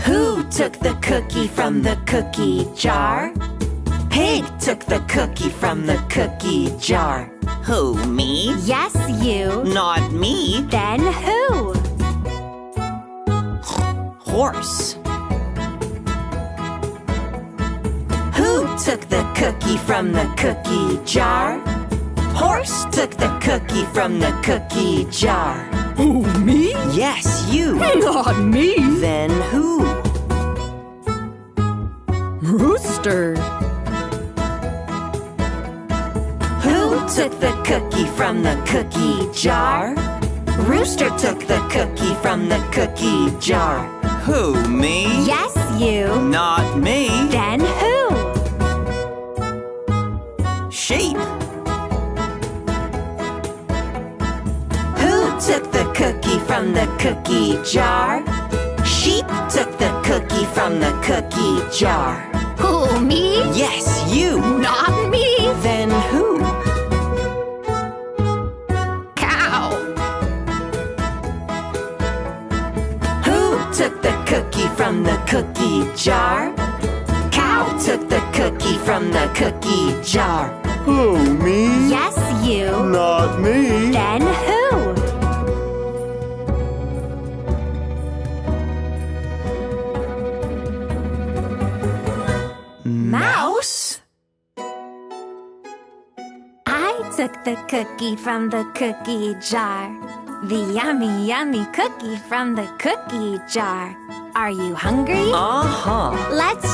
Who took the cookie from the cookie jar? Pig took the cookie from the cookie jar. Who, me? Yes, you. Not me. Then who? Horse. Who took the cookie from the cookie jar? Horse took the cookie from the cookie jar. Who, me? Yes, you. Not me. Then who? Rooster. Who took the cookie from the cookie jar? Rooster took the cookie from the cookie jar. Who, me? Yes, you. Not me. Then who? Sheep. Who took the cookie from the cookie jar? Sheep took the cookie from the cookie jar. Who, me? Yes, you. Not me. Then who? Cow. Who took the cookie from the cookie jar? Cow took the cookie from the cookie jar. Who, me? Yes, you. Not me. Then who? Mouse? I took the cookie from the cookie jar. The yummy, yummy cookie from the cookie jar. Are you hungry? Uh-huh. Let's